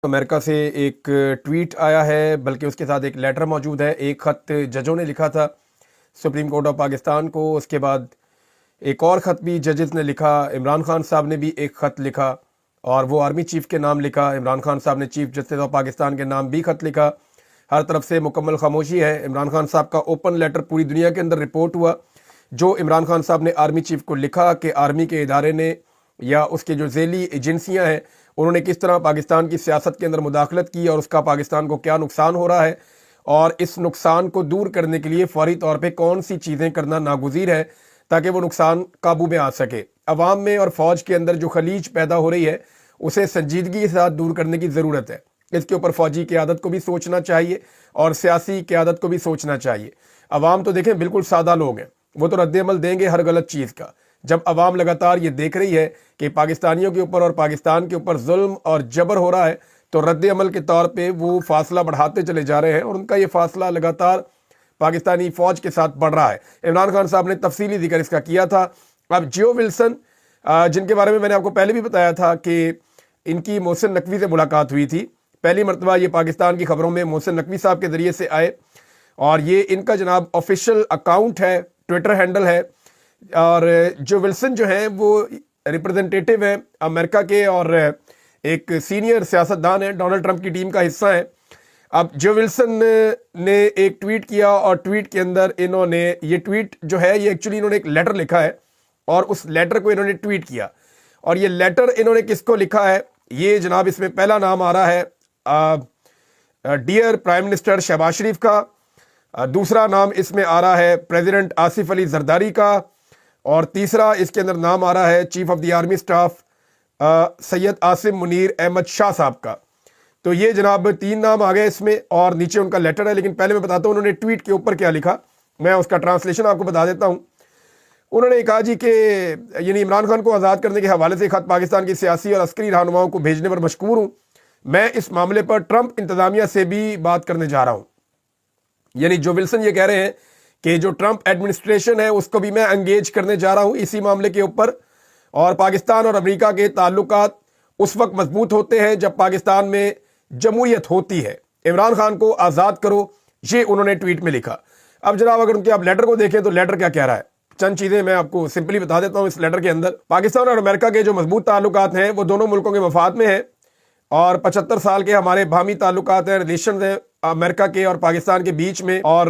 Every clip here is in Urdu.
امریکہ سے ایک ٹویٹ آیا ہے، بلکہ اس کے ساتھ ایک لیٹر موجود ہے۔ ایک خط ججوں نے لکھا تھا سپریم کورٹ آف پاکستان کو، اس کے بعد ایک اور خط بھی ججز نے لکھا۔ عمران خان صاحب نے بھی ایک خط لکھا اور وہ آرمی چیف کے نام لکھا۔ عمران خان صاحب نے چیف جسٹس آف پاکستان کے نام بھی خط لکھا۔ ہر طرف سے مکمل خاموشی ہے۔ عمران خان صاحب کا اوپن لیٹر پوری دنیا کے اندر رپورٹ ہوا، جو عمران خان صاحب نے آرمی چیف کو لکھا کہ آرمی کے ادارے نے یا اس کے جو ذیلی ایجنسیاں ہیں انہوں نے کس طرح پاکستان کی سیاست کے اندر مداخلت کی اور اس کا پاکستان کو کیا نقصان ہو رہا ہے، اور اس نقصان کو دور کرنے کے لیے فوری طور پہ کون سی چیزیں کرنا ناگزیر ہے تاکہ وہ نقصان قابو میں آ سکے۔ عوام میں اور فوج کے اندر جو خلیج پیدا ہو رہی ہے اسے سنجیدگی کے ساتھ دور کرنے کی ضرورت ہے۔ اس کے اوپر فوجی قیادت کو بھی سوچنا چاہیے اور سیاسی قیادت کو بھی سوچنا چاہیے۔ عوام تو دیکھیں بالکل سادہ لوگ ہیں، وہ تو رد عمل دیں گے ہر غلط چیز کا۔ جب عوام لگاتار یہ دیکھ رہی ہے کہ پاکستانیوں کے اوپر اور پاکستان کے اوپر ظلم اور جبر ہو رہا ہے تو رد عمل کے طور پہ وہ فاصلہ بڑھاتے چلے جا رہے ہیں، اور ان کا یہ فاصلہ لگاتار پاکستانی فوج کے ساتھ بڑھ رہا ہے۔ عمران خان صاحب نے تفصیلی ذکر اس کا کیا تھا۔ اب جیو ولسن، جن کے بارے میں نے آپ کو پہلے بھی بتایا تھا کہ ان کی محسن نقوی سے ملاقات ہوئی تھی، پہلی مرتبہ یہ پاکستان کی خبروں میں محسن نقوی صاحب کے ذریعے سے آئے، اور یہ ان کا جناب آفیشیل اکاؤنٹ ہے، ٹویٹر ہینڈل ہے۔ اور جو ولسن جو ہیں وہ ریپرزنٹیٹیو ہیں امریکہ کے اور ایک سینئر سیاستدان ہیں، ڈونلڈ ٹرمپ کی ٹیم کا حصہ ہیں۔ اب جو ولسن نے ایک ٹویٹ کیا، اور ٹویٹ کے اندر انہوں نے یہ ٹویٹ جو ہے یہ ایکچولی انہوں نے ایک لیٹر لکھا ہے اور اس لیٹر کو انہوں نے ٹویٹ کیا، اور یہ لیٹر انہوں نے کس کو لکھا ہے، یہ جناب اس میں پہلا نام آ رہا ہے ڈیئر پرائم منسٹر شہباز شریف کا، دوسرا نام اس میں آ رہا ہے پریزیڈنٹ آصف علی زرداری کا، اور تیسرا اس کے اندر نام آ رہا ہے chief of the army staff Syed Asim Munir Ahmad Shah Sahib کا۔ تو یہ جناب 3 نام آ گئے اس میں، اور نیچے ان کا لیٹر ہے۔ لیکن پہلے میں بتاتا ہوں انہوں نے ٹویٹ کے اوپر کیا لکھا، میں اس کا ٹرانسلیشن آپ کو بتا دیتا ہوں۔ انہوں نے کہا جی کہ یعنی عمران خان کو آزاد کرنے کے حوالے سے خط پاکستان کی سیاسی اور عسکری رہنماؤں کو بھیجنے پر مشکور ہوں۔ میں اس معاملے پر ٹرمپ انتظامیہ سے بھی بات کرنے جا رہا ہوں۔ یعنی جو ولسن یہ کہہ رہے ہیں کہ جو ٹرمپ ایڈمنسٹریشن ہے اس کو بھی میں انگیج کرنے جا رہا ہوں اسی معاملے کے اوپر، اور پاکستان اور امریکہ کے تعلقات اس وقت مضبوط ہوتے ہیں جب پاکستان میں جمہوریت ہوتی ہے۔ عمران خان کو آزاد کرو، یہ انہوں نے ٹویٹ میں لکھا۔ اب جناب اگر ان کے آپ لیٹر کو دیکھیں تو لیٹر کیا کہہ رہا ہے، چند چیزیں میں آپ کو سمپلی بتا دیتا ہوں۔ اس لیٹر کے اندر پاکستان اور امریکہ کے جو مضبوط تعلقات ہیں وہ دونوں ملکوں کے مفاد میں ہیں، اور 75 سال کے ہمارے باہمی تعلقات ہیں، ریلیشنز ہیں امریکہ کے اور پاکستان کے بیچ میں، اور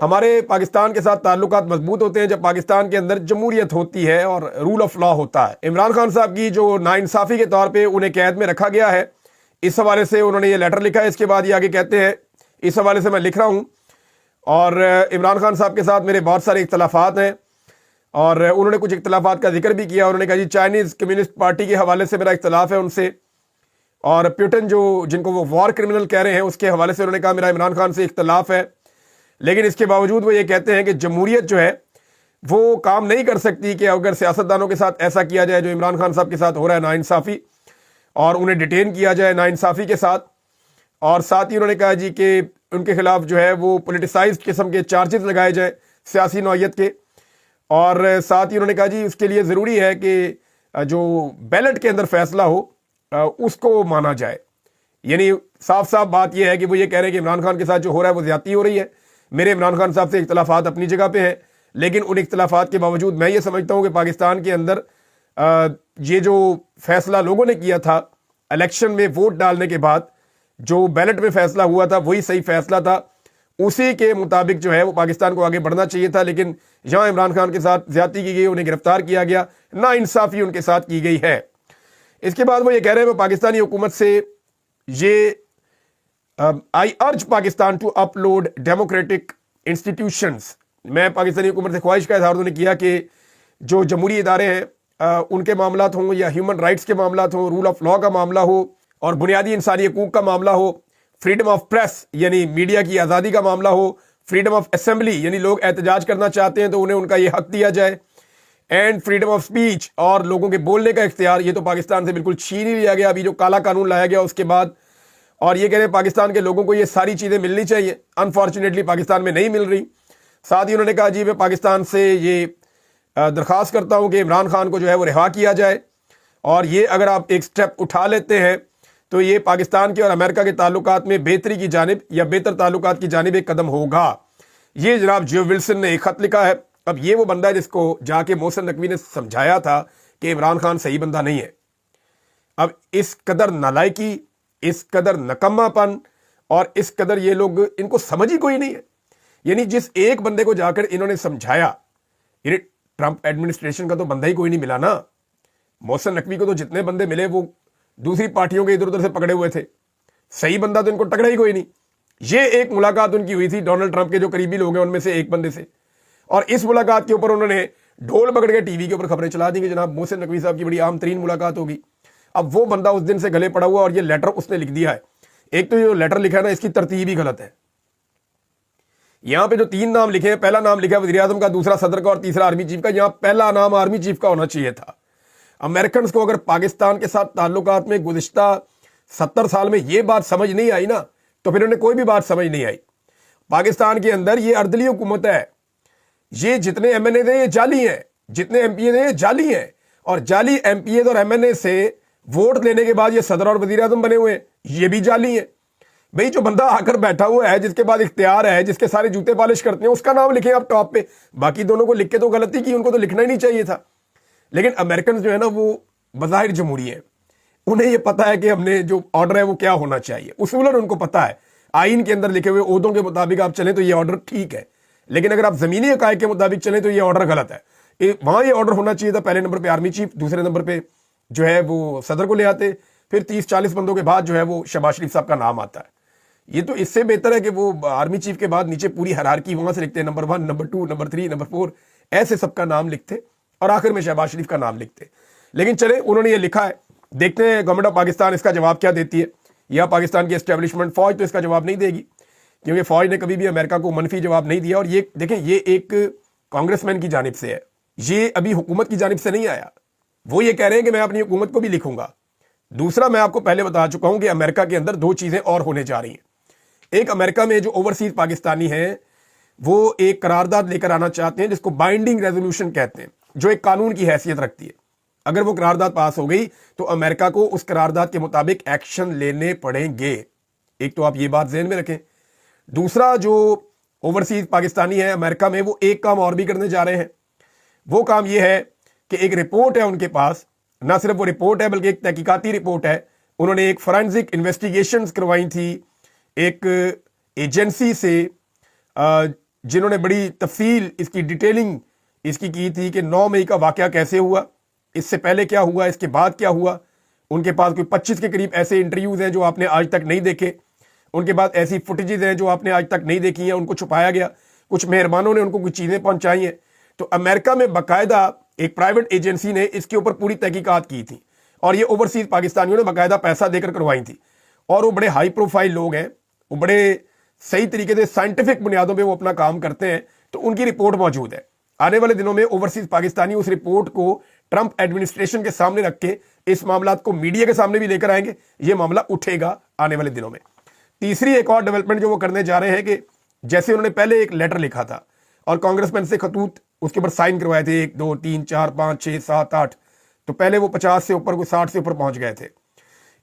ہمارے پاکستان کے ساتھ تعلقات مضبوط ہوتے ہیں جب پاکستان کے اندر جمہوریت ہوتی ہے اور رول آف لا ہوتا ہے۔ عمران خان صاحب کی جو ناانصافی کے طور پہ انہیں قید میں رکھا گیا ہے، اس حوالے سے انہوں نے یہ لیٹر لکھا ہے۔ اس کے بعد یہ آگے کہتے ہیں، اس حوالے سے میں لکھ رہا ہوں، اور عمران خان صاحب کے ساتھ میرے بہت سارے اختلافات ہیں، اور انہوں نے کچھ اختلافات کا ذکر بھی کیا۔ انہوں نے کہا جی چائنیز کمیونسٹ پارٹی کے حوالے سے میرا اختلاف ہے ان سے، اور پیوٹن جن کو وہ وار کرمنل کہہ رہے ہیں اس کے حوالے سے انہوں نے کہا میرا عمران خان سے اختلاف ہے۔ لیکن اس کے باوجود وہ یہ کہتے ہیں کہ جمہوریت جو ہے وہ کام نہیں کر سکتی کہ اگر سیاستدانوں کے ساتھ ایسا کیا جائے جو عمران خان صاحب کے ساتھ ہو رہا ہے، ناانصافی، اور انہیں ڈیٹین کیا جائے ناانصافی کے ساتھ۔ اور ساتھ ہی انہوں نے کہا جی کہ ان کے خلاف جو ہے وہ پولیٹیسائزڈ قسم کے چارجز لگائے جائیں سیاسی نوعیت کے، اور ساتھ ہی انہوں نے کہا جی اس کے لیے ضروری ہے کہ جو بیلٹ کے اندر فیصلہ ہو اس کو مانا جائے۔ یعنی صاف صاف بات یہ ہے کہ وہ یہ کہہ رہے ہیں کہ عمران خان کے ساتھ جو ہو رہا ہے وہ زیادتی ہو رہی ہے۔ میرے عمران خان صاحب سے اختلافات اپنی جگہ پہ ہیں، لیکن ان اختلافات کے باوجود میں یہ سمجھتا ہوں کہ پاکستان کے اندر یہ جو فیصلہ لوگوں نے کیا تھا الیکشن میں ووٹ ڈالنے کے بعد، جو بیلٹ میں فیصلہ ہوا تھا وہی صحیح فیصلہ تھا، اسی کے مطابق جو ہے وہ پاکستان کو آگے بڑھنا چاہیے تھا۔ لیکن یہاں عمران خان کے ساتھ زیادتی کی گئی، انہیں گرفتار کیا گیا، ناانصافی ان کے ساتھ کی گئی ہے۔ اس کے بعد وہ یہ کہہ رہے ہیں میں پاکستانی حکومت سے یہ I urge Pakistan to uphold democratic institutions, میں پاکستانی حکومت سے خواہش کا اظہار انہوں نے کیا کہ جو جمہوری ادارے ہیں ان کے معاملات ہوں یا ہیومن رائٹس کے معاملات ہوں، رول آف لا کا معاملہ ہو، اور بنیادی انسانی حقوق کا معاملہ ہو، فریڈم آف پریس یعنی میڈیا کی آزادی کا معاملہ ہو، فریڈم آف اسمبلی یعنی لوگ احتجاج کرنا چاہتے ہیں تو انہیں ان کا یہ حق دیا جائے، اینڈ فریڈم آف سپیچ اور لوگوں کے بولنے کا اختیار، یہ تو پاکستان سے بالکل چھین ہی لیا گیا ابھی جو کالا قانون لایا گیا اس کے بعد۔ اور یہ کہہ رہے ہیں پاکستان کے لوگوں کو یہ ساری چیزیں ملنی چاہیے، انفارچونیٹلی پاکستان میں نہیں مل رہی۔ ساتھ ہی انہوں نے کہا جی میں پاکستان سے یہ درخواست کرتا ہوں کہ عمران خان کو جو ہے وہ رہا کیا جائے، اور یہ اگر آپ ایک سٹیپ اٹھا لیتے ہیں تو یہ پاکستان کے اور امریکہ کے تعلقات میں بہتری کی جانب یا بہتر تعلقات کی جانب ایک قدم ہوگا۔ یہ جناب جو ولسن نے ایک خط لکھا ہے۔ اب یہ وہ بندہ ہے جس کو جا کے محسن نقوی نے سمجھایا تھا کہ عمران خان صحیح بندہ نہیں ہے۔ اب اس قدر نالائکی، اس قدر نکما پن اور اس قدر یہ لوگ، ان کو سمجھ ہی کوئی نہیں ہے۔ یعنی جس ایک بندے کو جا کر انہوں نے سمجھایا، یعنی ٹرمپ ایڈمنسٹریشن کا تو بندہ ہی کوئی نہیں ملا نا۔ محسن نقوی کو تو جتنے بندے ملے وہ دوسری پارٹیوں کے ادھر ادھر سے پکڑے ہوئے تھے، صحیح بندہ تو ان کو ٹکرا ہی کوئی نہیں۔ یہ ایک ملاقات ان کی ہوئی تھی ڈونلڈ ٹرمپ کے جو قریبی لوگ ہیں ان میں سے ایک بندے سے، اور اس ملاقات کے اوپر انہوں نے ڈھول پکڑ کے ٹی وی کے اوپر خبریں چلا دی کہ جناب محسن نقوی صاحب کی بڑی عام ترین ملاقات ہوگی۔ اب وہ بندہ اس دن سے گلے پڑا ہوا اور یہ لیٹر اس نے لکھ دیا ہے۔ ایک تو یہ لیٹر لکھا ہے نا، اس کی ترتیب ہی غلط ہے۔ یہاں پہ جو 3 نام لکھے ہیں، پہلا نام لکھا ہے وزیر اعظم کا، دوسرا صدر کا اور تیسرا آرمی چیف کا۔ یہاں پہلا نام آرمی چیف کا ہونا چاہیے تھا۔ امریکنز کو اگر پاکستان کے ساتھ تعلقات میں گزشتہ 70 سال میں یہ بات سمجھ نہیں آئی نا، تو پھر انہیں کوئی بھی بات سمجھ نہیں آئی۔ پاکستان کے اندر یہ اردلی حکومت ہے، یہ جتنے ایم این اے ہیں یہ جعلی ہیں، جتنے ایم پی اے ہیں یہ جعلی ہیں، اور جعلی ایم پی اے اور ایم این اے سے ووٹ لینے کے بعد یہ صدر اور وزیر اعظم بنے ہوئے ہیں، یہ بھی جعلی ہیں۔ بھئی جو بندہ آ کر بیٹھا ہوا ہے، جس کے بعد اختیار ہے، جس کے سارے جوتے پالش کرتے ہیں، اس کا نام لکھیں آپ ٹاپ پہ۔ باقی دونوں کو لکھ کے تو غلطی کی، ان کو تو لکھنا ہی نہیں چاہیے تھا۔ لیکن امریکنز جو ہے نا وہ بظاہر جمہوری ہیں، انہیں یہ پتا ہے کہ ہم نے جو آرڈر ہے وہ کیا ہونا چاہیے، اصولاً ان کو پتا ہے آئین کے اندر لکھے ہوئے عہدوں کے مطابق آپ چلیں تو یہ آرڈر ٹھیک ہے، لیکن اگر آپ زمینی حقائق کے مطابق چلیں تو یہ آرڈر غلط ہے۔ وہاں یہ آرڈر ہونا چاہیے تھا پہلے نمبر پہ آرمی چیف، دوسرے نمبر پہ جو ہے وہ صدر کو لے آتے، پھر 30-40 بندوں کے بعد جو ہے وہ شہباز شریف صاحب کا نام آتا ہے۔ یہ تو اس سے بہتر ہے کہ وہ آرمی چیف کے بعد نیچے پوری ہیرارکی وہاں سے لکھتے ہیں، نمبر 1، نمبر 2، نمبر 3، نمبر 4، ایسے سب کا نام لکھتے اور آخر میں شہباز شریف کا نام لکھتے۔ لیکن چلے انہوں نے یہ لکھا ہے، دیکھتے ہیں گورنمنٹ آف پاکستان اس کا جواب کیا دیتی ہے، یا پاکستان کی اسٹیبلشمنٹ فوج تو اس کا جواب نہیں دے گی، کیونکہ فوج نے کبھی بھی امریکہ کو منفی جواب نہیں دیا۔ اور یہ دیکھیں، یہ ایک کانگریس مین کی جانب سے ہے، یہ ابھی حکومت کی جانب سے نہیں آیا۔ وہ یہ کہہ رہے ہیں کہ میں اپنی حکومت کو بھی لکھوں گا۔ دوسرا، میں آپ کو پہلے بتا چکا ہوں کہ امریکہ کے اندر 2 چیزیں اور ہونے جا رہی ہیں۔ ایک، امریکہ میں جو اوورسیز پاکستانی ہیں وہ ایک قرارداد لے کر آنا چاہتے ہیں جس کو بائنڈنگ ریزولوشن کہتے ہیں، جو ایک قانون کی حیثیت رکھتی ہے۔ اگر وہ قرارداد پاس ہو گئی تو امریکہ کو اس قرارداد کے مطابق ایکشن لینے پڑیں گے۔ ایک تو آپ یہ بات ذہن میں رکھیں۔ دوسرا، جو اوورسیز پاکستانی ہیں امریکہ میں، وہ ایک کام اور بھی کرنے جا رہے ہیں۔ وہ کام یہ ہے کہ ایک رپورٹ ہے ان کے پاس، نہ صرف وہ رپورٹ ہے بلکہ ایک تحقیقاتی رپورٹ ہے۔ انہوں نے ایک فورینزک انویسٹیگیشنز کروائی تھی ایک ایجنسی سے، جنہوں نے بڑی تفصیل اس کی ڈیٹیلنگ اس کی تھی کہ 9 مئی کا واقعہ کیسے ہوا، اس سے پہلے کیا ہوا، اس کے بعد کیا ہوا۔ ان کے پاس کوئی 25 کے قریب ایسے انٹرویوز ہیں جو آپ نے آج تک نہیں دیکھے، ان کے بعد ایسی فوٹیجز ہیں جو آپ نے آج تک نہیں دیکھی ہیں، ان کو چھپایا گیا، کچھ مہربانوں نے ان کو کچھ چیزیں پہنچائی ہیں۔ تو امریکہ میں باقاعدہ ایک پرائیویٹ ایجنسی نے اس کے اوپر پوری تحقیقات کی تھی، اور یہ اوورسیز پاکستانیوں نے باقاعدہ پیسہ دے کر کروائی تھی، اور وہ بڑے ہائی پروفائل لوگ ہیں، وہ بڑے صحیح طریقے سے سائنٹیفک بنیادوں پہ وہ اپنا کام کرتے ہیں۔ تو ان کی رپورٹ موجود ہے۔ آنے والے دنوں میں اوورسیز پاکستانی اس رپورٹ کو ٹرمپ ایڈمنسٹریشن کے سامنے رکھ کے اس معاملات کو میڈیا کے سامنے بھی لے کر آئیں گے۔ یہ معاملہ اٹھے گا آنے والے دنوں میں۔ تیسری ایک اور ڈیولپمنٹ جو وہ کرنے جا رہے ہیں کہ جیسے انہوں نے پہلے ایک لیٹر لکھا تھا اور کانگریس مین سے خطوط اس کے اوپر سائن کروائے تھے، 1 2 3 4 5 6 7 8، تو پہلے وہ 50 سے اوپر، کوئی 60 سے اوپر پہنچ گئے تھے۔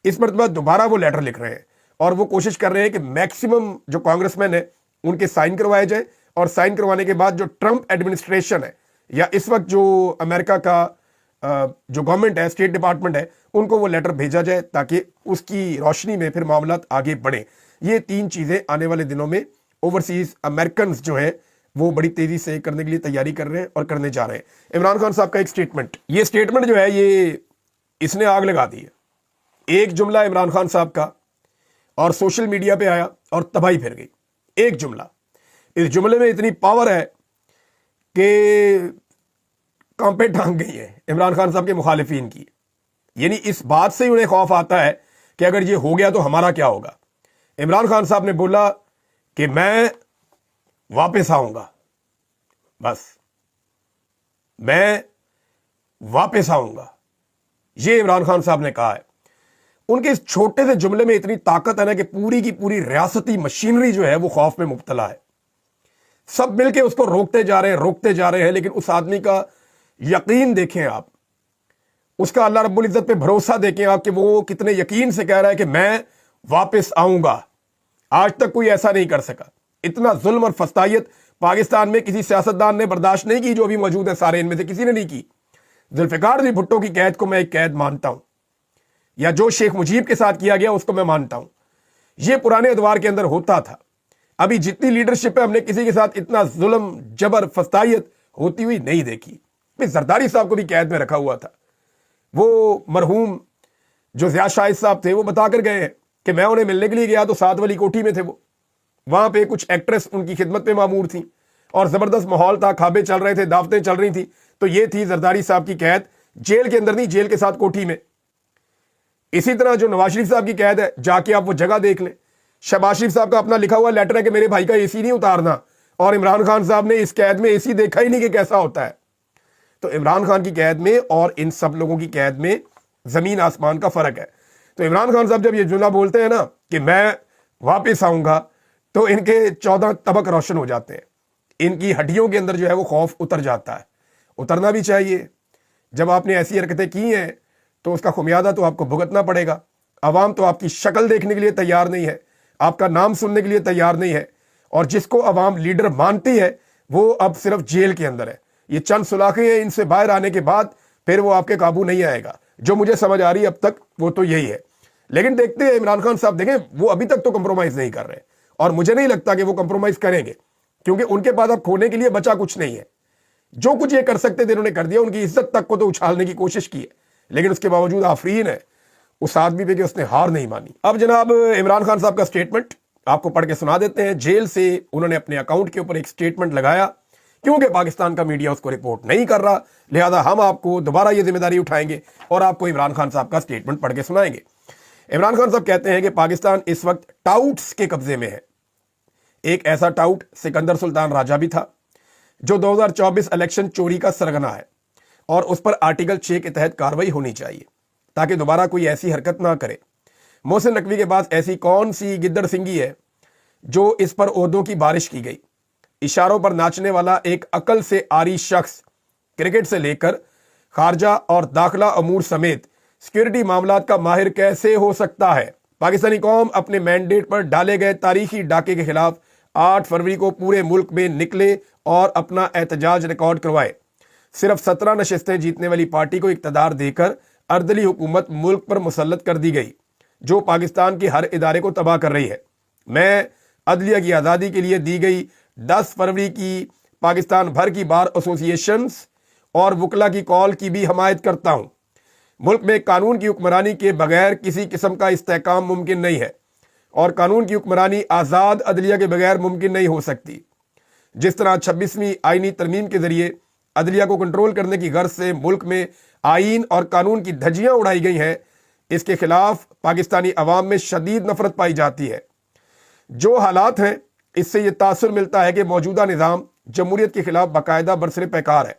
اس مرتبہ دوبارہ وہ لیٹر لکھ رہے ہیں اور وہ کوشش کر رہے ہیں کہ میکسیمم جو کانگریس مین ہیں ان کے سائن کروائے جائے، اور سائن کروانے کے بعد جو ٹرمپ ایڈمنسٹریشن ہے یا اس وقت جو امریکہ کا جو گورنمنٹ ہے، اسٹیٹ ڈپارٹمنٹ ہے، ان کو وہ لیٹر بھیجا جائے تاکہ اس کی روشنی میں پھر معاملات آگے بڑھیں۔ یہ 3 چیزیں آنے والے دنوں میں اوورسیز امریکنز جو ہیں وہ بڑی تیزی سے کرنے کے لیے تیاری کر رہے ہیں اور کرنے جا رہے ہیں۔ عمران خان صاحب کا ایک سٹیٹمنٹ، یہ سٹیٹمنٹ جو ہے یہ اس نے آگ لگا دی ہے۔ ایک جملہ عمران خان صاحب کا اور سوشل میڈیا پہ آیا اور تباہی پھر گئی۔ ایک جملہ، اس جملے میں اتنی پاور ہے کہ کانپیں ٹھانک گئی ہیں عمران خان صاحب کے مخالفین کی۔ یعنی اس بات سے انہیں خوف آتا ہے کہ اگر یہ ہو گیا تو ہمارا کیا ہوگا۔ عمران خان صاحب نے بولا کہ میں واپس آؤں گا، بس میں واپس آؤں گا، یہ عمران خان صاحب نے کہا ہے۔ ان کے اس چھوٹے سے جملے میں اتنی طاقت ہے نا کہ پوری کی پوری ریاستی مشینری جو ہے وہ خوف میں مبتلا ہے۔ سب مل کے اس کو روکتے جا رہے ہیں، لیکن اس آدمی کا یقین دیکھیں آپ، اس کا اللہ رب العزت پہ بھروسہ دیکھیں آپ کہ وہ کتنے یقین سے کہہ رہا ہے کہ میں واپس آؤں گا. آج تک کوئی ایسا نہیں کر سکا. اتنا ظلم اور فسطائیت پاکستان میں کسی سیاستدان نے برداشت نہیں کی جو بھی موجود ہے سارے، ان میں سے کسی نے نہیں کی. ذوالفقار علی بھٹو کی قید کو میں ایک قید مانتا ہوں، یا جو شیخ مجیب کے ساتھ کیا گیا اس کو میں مانتا ہوں. یہ پرانے ادوار کے اندر ہوتا تھا. ابھی جتنی لیڈرشپ ہے ہم نے کسی کے ساتھ اتنا ظلم، جبر، فسطائیت ہوتی ہوئی نہیں دیکھی. زرداری صاحب کو بھی قید میں رکھا ہوا تھا. وہ مرحوم جو ضیاء شاہد صاحب تھے وہ بتا کر گئے ہیں کہ میں انہیں ملنے کے لیے گیا تو 7 والی کوٹھی میں تھے. وہ وہاں پہ کچھ ایکٹریس ان کی خدمت پہ مامور تھیں اور زبردست ماحول تھا، کھابے چل رہے تھے، دعوتیں چل رہی تھیں. تو یہ تھی زرداری صاحب کی قید، جیل کے اندر نہیں، جیل کے ساتھ کوٹھی میں. اسی طرح جو نواز شریف صاحب کی قید ہے، جا کے آپ وہ جگہ دیکھ لیں. شہباز شریف صاحب کا اپنا لکھا ہوا لیٹر ہے کہ میرے بھائی کا اے سی نہیں اتارنا، اور عمران خان صاحب نے اس قید میں اے سی دیکھا ہی نہیں کہ کیسا ہوتا ہے. تو عمران خان کی قید میں اور ان سب لوگوں کی قید میں زمین آسمان کا فرق ہے. تو عمران خان صاحب جب یہ جملہ بولتے ہیں نا کہ میں واپس آؤں گا، تو ان کے 14 طبق روشن ہو جاتے ہیں. ان کی ہڈیوں کے اندر جو ہے وہ خوف اتر جاتا ہے. اترنا بھی چاہیے. جب آپ نے ایسی حرکتیں کی ہیں تو اس کا خمیازہ تو آپ کو بھگتنا پڑے گا. عوام تو آپ کی شکل دیکھنے کے لیے تیار نہیں ہے، آپ کا نام سننے کے لیے تیار نہیں ہے، اور جس کو عوام لیڈر مانتی ہے وہ اب صرف جیل کے اندر ہے. یہ چند سلاخیں ہیں، ان سے باہر آنے کے بعد پھر وہ آپ کے قابو نہیں آئے گا. جو مجھے سمجھ آ رہی ہے اب تک وہ تو یہی ہے. لیکن دیکھتے ہیں عمران خان صاحب، دیکھیں وہ ابھی تک تو کمپرومائز نہیں کر رہے، اور مجھے نہیں لگتا کہ وہ کمپرومائز کریں گے، کیونکہ ان کے پاس اب کھونے کے لیے بچا کچھ نہیں ہے. جو کچھ یہ کر سکتے تھے انہوں نے کر دیا. ان کی عزت تک کو تو اچھالنے کی کوشش کی ہے، لیکن اس کے باوجود آفرین ہے اس آدمی پہ کہ اس نے ہار نہیں مانی. اب جناب عمران خان صاحب کا سٹیٹمنٹ آپ کو پڑھ کے سنا دیتے ہیں. جیل سے انہوں نے اپنے اکاؤنٹ کے اوپر ایک سٹیٹمنٹ لگایا، کیونکہ پاکستان کا میڈیا اس کو رپورٹ نہیں کر رہا، لہذا ہم آپ کو دوبارہ یہ ذمہ داری اٹھائیں گے اور آپ کو عمران خان صاحب کا سٹیٹمنٹ پڑھ کے سنائیں گے. عمران خان صاحب کہتے ہیں کہ پاکستان اس وقت ٹاؤٹس کے قبضے میں ہے. ایک ایسا ٹاؤٹ سکندر سلطان راجہ بھی تھا جو 2024 الیکشن چوری کا سرغنہ ہے، اور اس پر آرٹیکل 6 کے تحت کارروائی ہونی چاہیے تاکہ دوبارہ کوئی ایسی حرکت نہ کرے. محسن نقوی کے پاس ایسی کون سی گدڑ سنگی ہے جو اس پر عہدوں کی بارش کی گئی؟ اشاروں پر ناچنے والا ایک عقل سے عاری شخص کرکٹ سے لے کر خارجہ اور داخلہ امور سمیت سیکورٹی معاملات کا ماہر کیسے ہو سکتا ہے؟ پاکستانی قوم اپنے مینڈیٹ پر ڈالے گئے تاریخی ڈاکے کے خلاف 8 فروری کو پورے ملک میں نکلے اور اپنا احتجاج ریکارڈ کروائے. صرف 17 نشستیں جیتنے والی پارٹی کو اقتدار دے کر اردلی حکومت ملک پر مسلط کر دی گئی جو پاکستان کے ہر ادارے کو تباہ کر رہی ہے. میں عدلیہ کی آزادی کے لیے دی گئی 10 فروری کی پاکستان بھر کی بار ایسوسی ایشنز اور وکلا کی کال کی بھی حمایت کرتا ہوں. ملک میں قانون کی حکمرانی کے بغیر کسی قسم کا استحکام ممکن نہیں ہے، اور قانون کی حکمرانی آزاد عدلیہ کے بغیر ممکن نہیں ہو سکتی. جس طرح 26ویں آئینی ترمیم کے ذریعے عدلیہ کو کنٹرول کرنے کی غرض سے ملک میں آئین اور قانون کی دھجیاں اڑائی گئی ہیں، اس کے خلاف پاکستانی عوام میں شدید نفرت پائی جاتی ہے. جو حالات ہیں اس سے یہ تاثر ملتا ہے کہ موجودہ نظام جمہوریت کے خلاف باقاعدہ برسر پیکار ہے،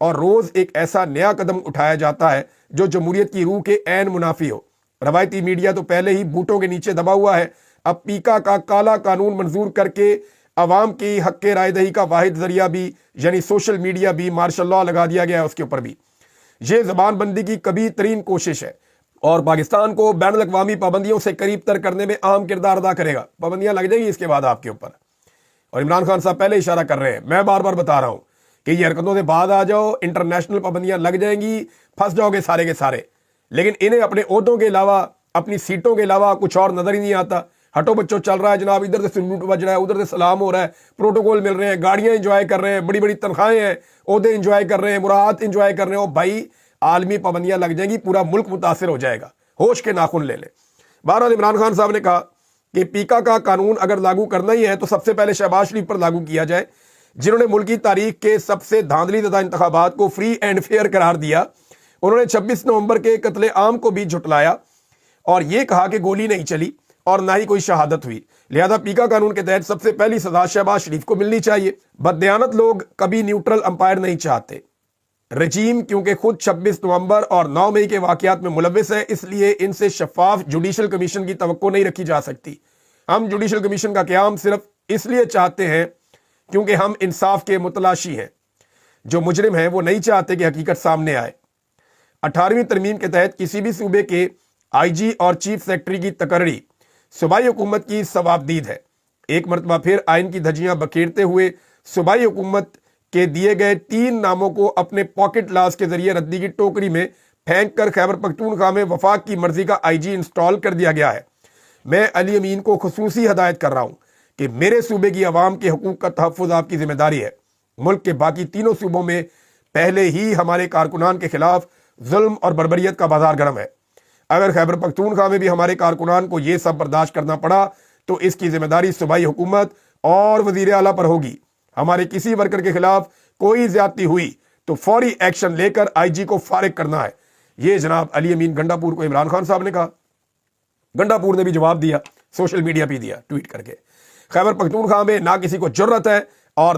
اور روز ایک ایسا نیا قدم اٹھایا جاتا ہے جو جمہوریت کی روح کے عین منافی ہو. روایتی میڈیا تو پہلے ہی بوٹوں کے نیچے دبا ہوا ہے، اب پیکا کا کالا قانون منظور کر کے عوام کی حق کے رائے دہی کا واحد ذریعہ بھی یعنی سوشل میڈیا بھی مارشل لاء لگا دیا گیا ہے اس کے اوپر بھی. یہ زبان بندی کی کبھی ترین کوشش ہے اور پاکستان کو بین الاقوامی پابندیوں سے قریب تر کرنے میں اہم کردار ادا کرے گا. پابندیاں لگ جائیں گی اس کے بعد آپ کے اوپر، اور عمران خان صاحب پہلے اشارہ کر رہے ہیں، میں بار بار بتا رہا ہوں کہ یہ حرکتوں سے بعد آ جاؤ، انٹرنیشنل پابندیااں لگ جائیں گی، پھنس جاؤ گے سارے کے سارے. لیکن انہیں اپنے عہدوں کے علاوہ، اپنی سیٹوں کے علاوہ کچھ اور نظر ہی نہیں آتا. ہٹو بچوں چل رہا ہے جناب، ادھر سے سلوٹ بج رہا ہے، ادھر سے سلام ہو رہا ہے، پروٹوکول مل رہے ہیں، گاڑیاں انجوائے کر رہے ہیں، بڑی بڑی تنخواہیں ہیں، عہدے انجوائے کر رہے ہیں، مراعات انجوائے کر رہے ہیں. بھائی عالمی پابندیاں لگ جائیں گی، پورا ملک متاثر ہو جائے گا. ہوش کے ناخن لے لیں. بہرحال عمران خان صاحب نے کہا کہ پیکا کا قانون اگر لاگو کرنا ہی ہے تو سب سے پہلے شہباز شریف پر لاگو کیا جائے، جنہوں نے ملکی تاریخ کے سب سے دھاندلی زدہ انتخابات کو فری اینڈ فیئر قرار دیا. انہوں نے 26 نومبر کے قتل عام کو بھی جھٹلایا اور یہ کہا کہ گولی نہیں چلی اور نہ ہی کوئی شہادت ہوئی، لہذا پیکا قانون کے تحت سب سے پہلی سزا شہباز شریف کو ملنی چاہیے. بددیانت لوگ کبھی نیوٹرل امپائر نہیں چاہتے. رجیم کیونکہ خود 26 نومبر اور 9 مئی کے واقعات میں ملوث ہے، اس لیے ان سے شفاف جوڈیشل کمیشن کی توقع نہیں رکھی جا سکتی. ہم جوڈیشل کمیشن کا قیام صرف اس لیے چاہتے ہیں کیونکہ ہم انصاف کے متلاشی ہیں. جو مجرم ہیں وہ نہیں چاہتے کہ حقیقت سامنے آئے. 18ویں ترمیم کے تحت کسی بھی صوبے کے آئی جی اور چیف سیکرٹری کی تقرری صوبائی حکومت کی ثوابدید ہے۔ ایک مرتبہ پھر آئین کی دھجیاں بکھیرتے ہوئے صوبائی حکومت کے دیے گئے 3 ناموں کو اپنے پاکٹ لاس کے ذریعے ردی کی ٹوکری میں پھینک کر خیبر پختونخوا میں وفاق کی مرضی کا آئی جی انسٹال کر دیا گیا ہے۔ میں علی امین کو خصوصی ہدایت کر رہا ہوں کہ میرے صوبے کی عوام کے حقوق کا تحفظ آپ کی ذمہ داری ہے۔ ملک کے باقی 3 صوبوں میں پہلے ہی ہمارے کارکنان کے خلاف ظلم اور بربریت کا بازار گرم ہے۔ اگر خیبر پختونخوا میں بھی ہمارے کارکنان کو یہ سب برداشت کرنا پڑا تو اس کی ذمہ داری صوبائی حکومت اور وزیر اعلیٰ پر ہوگی۔ ہمارے کسی ورکر کے خلاف کوئی زیادتی ہوئی تو فوری ایکشن لے کر آئی جی کو فارغ کرنا ہے۔ یہ جناب علی امین گنڈا-پور کو عمران خان صاحب نے کہا۔ گنڈا-پور نے بھی جواب دیا، سوشل میڈیا پہ دیا، ٹویٹ کر کے۔ خیبر پختونخوا میں نہ کسی کو جرت ہے اور